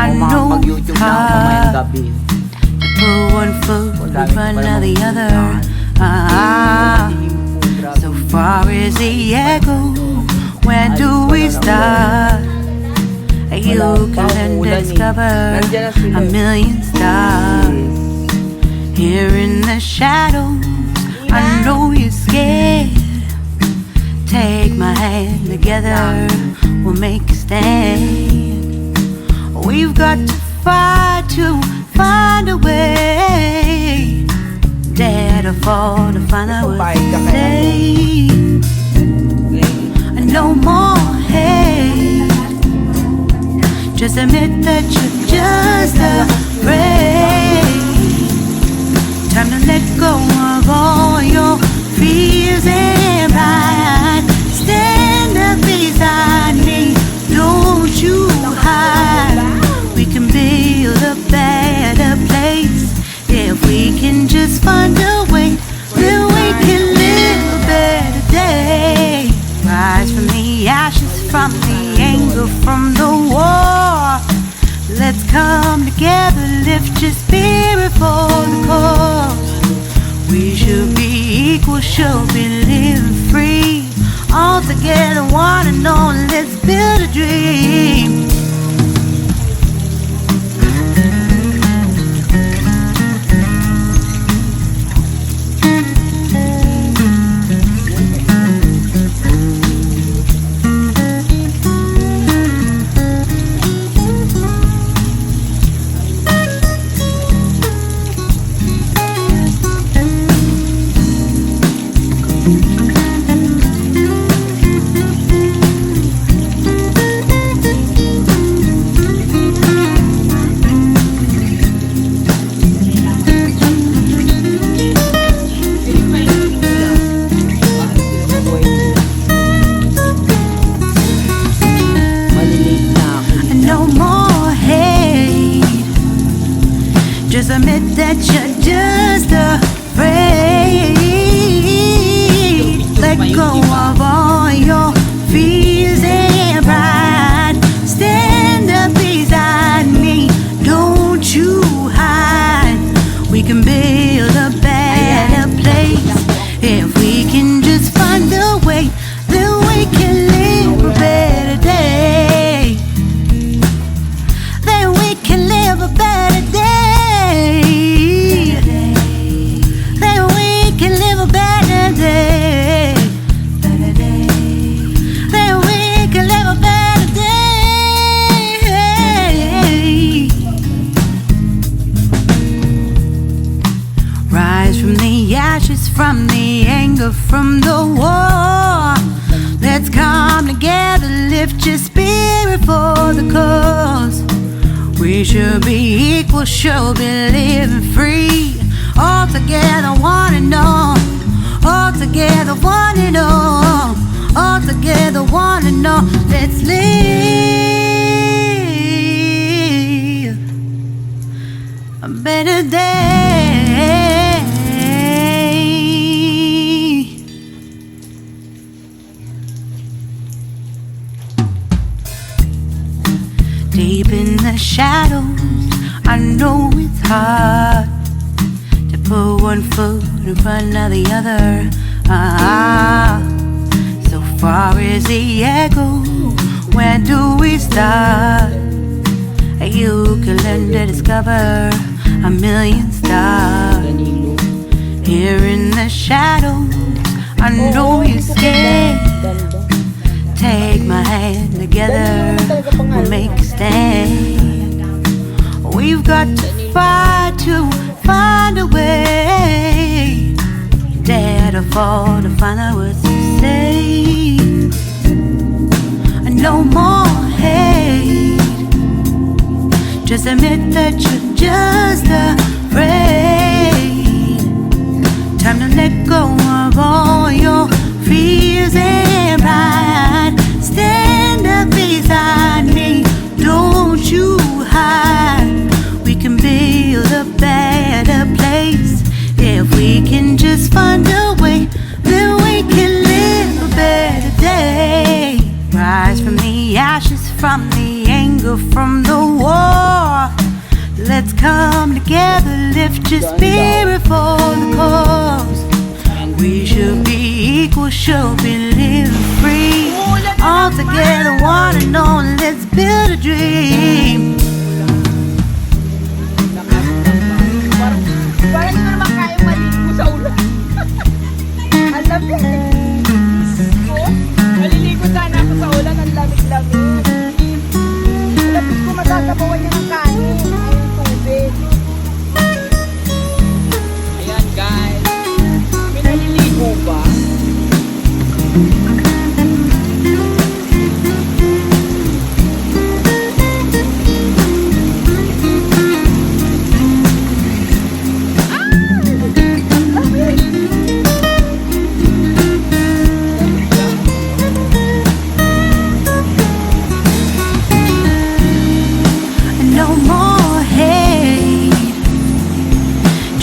I know it's hard to put one foot in front of the other. So far as the echo, where do we start? You can learn to discover a million stars. Here in the shadows, I know you're scared. Take my hand, together we'll make a stand. We've got to fight to find a way. Dare to fall to find out what to say. No more hate. Just admit that you're just afraid. Time to let go of all your fears and pride. Stand up beside me, don't you hide. We can build a better place if we can just find a way. Then we can live a better day. Rise from the ashes, from the anger, from the war. Let's come together, lift your spirit for the cause. We should be equal, should be living free. All together, one and all, let's build a dream. Just admit that you're just afraid. Let go of all your fears and pride. Stand up beside me, don't you hide. We can build a better place if we can just find a way. Then we can live a better day. Then we can live a better day. Then we can live a better day. Then we can live a better day. Rise from the ashes, from the anger, from the war. Let's come together, lift your spirit for the cause. We should be equal, should be living free. All together, one and all. All together, one and all. All together, one and all. Let's live a better day. Deep in the shadows, I know it's hard to put one foot in front of the other. So far as the echo, where do we start? You can learn to discover a million stars. Here in the shadows, I know you're scared. Take my hand, together we'll make a stand. We've got to fight to find a way. Dare to fall to find out what to say. No more hate. Just admit that you're just afraid. Time to let go of all your fears and pride. Stand up beside me, don't you hide. We can build a better place if we can just find a way. Then we can live a better day. Rise from the ashes, from the anger, from the war. together, lift your spirit for the cause. We should be equal, should be living free. All together, one and all, let's build a dream. Parang hindi ko naman kaya maligo sa ulan. Ang lamig. Maliligo sana ako sa ulan, ang lamig-lamig. Malapit ko magagabawan niya ng kanin. Ayun, tubig. Ayan guys. May naliligo ba?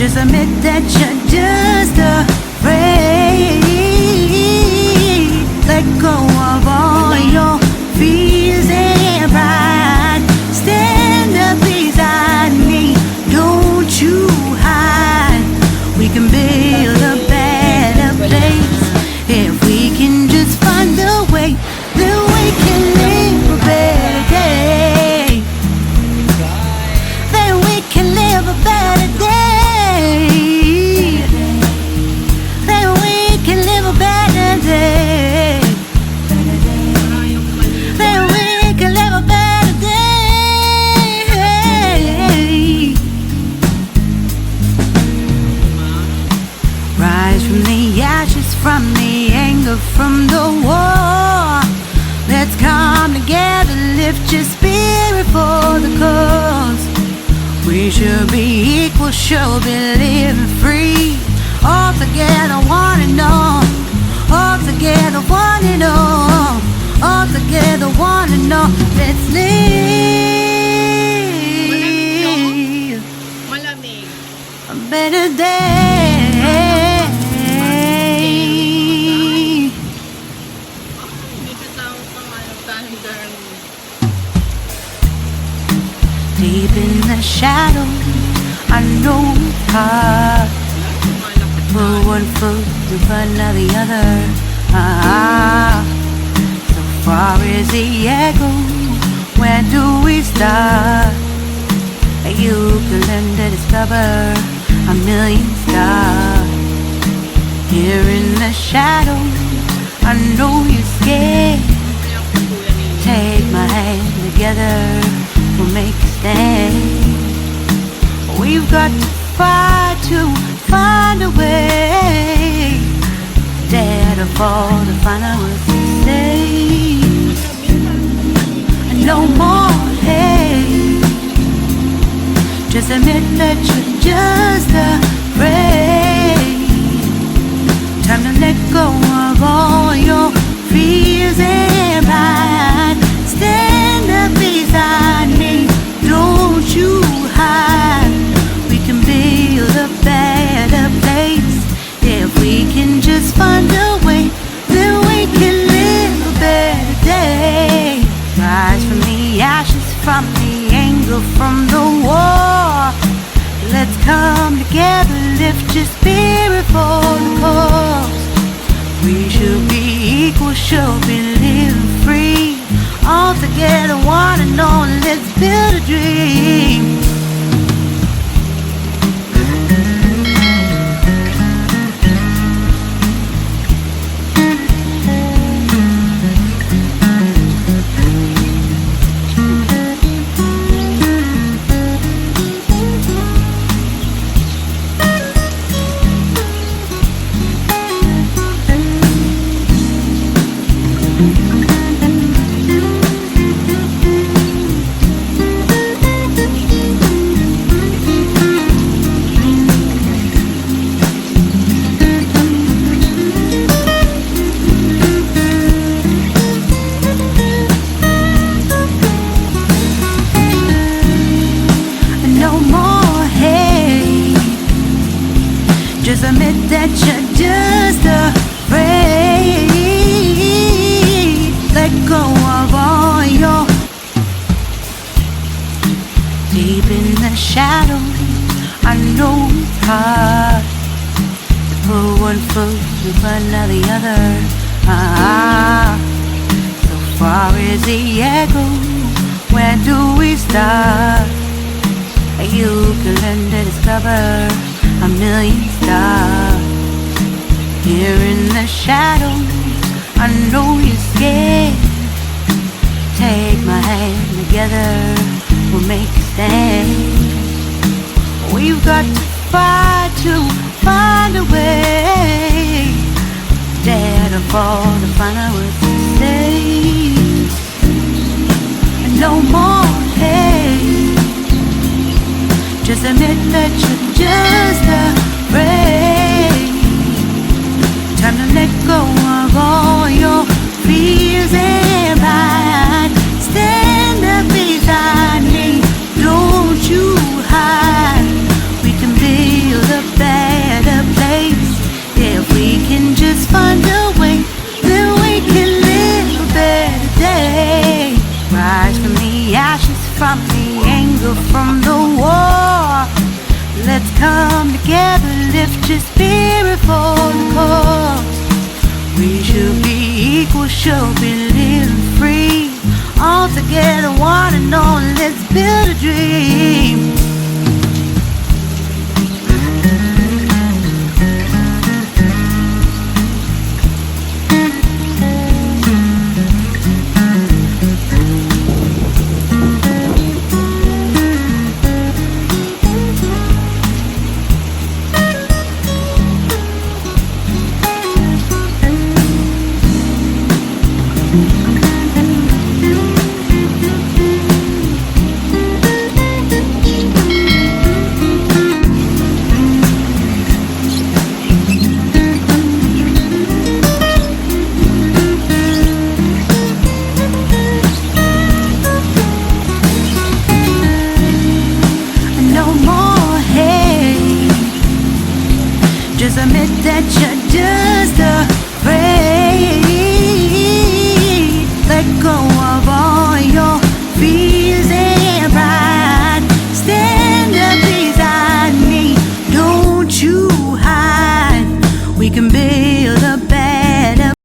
Just admit that you're just afraid. Let go of all your fears and pride. Stand up beside me, don't you hide. We can build a better place if we can just find a way. Then we can live a better day. Then we can live a better day. From the anger, from the war, let's come together, lift your spirit for the cause. We should be equal, should be living free. All together, one and all. All together, one and all. All together, one and all. Let's live a better day. Deep in the shadow, I know it's hard. Put one foot in front of the other. So far is the echo, where do we start? You can learn to discover a million stars. Here in the shadow, I know you're scared. Take my hand together, we'll make a stand. We've got to fight to find a way. Dare to fall to find out what to say. No more hate. Just admit that you're just afraid. Time to let go of all your fears and pride. Stand up beside me, don't you hide. We can build a better place if we can just find a way. Then we can live a better day. Rise from the ashes, from the anger, from the war. Let's come together, lift your spirit for the cause. We should be equal, should be living free. All together, one and all, let's build a dream. Just admit that you're just afraid. Let go of all your deep in the shadow. I know it's hard to put one foot in front of the other. So far as the echo, where do we start? You can learn to discover a million stars. Here in the shadows, I know you're scared. Take my hand, together we'll make a stand. We've got to fight to find a way. Dare to fall to find out what to say. No more hate. Just admit that you're just afraid. Time to let go of all your fears and pride. Stand up beside me, don't you hide. We can build a better place. If we can just find a way, then we can live a better day. Rise from the ashes, from the anger, from the war. Let's come together, lift your spirit for the cause. We should be equal, should be living free. All together, one and all, let's build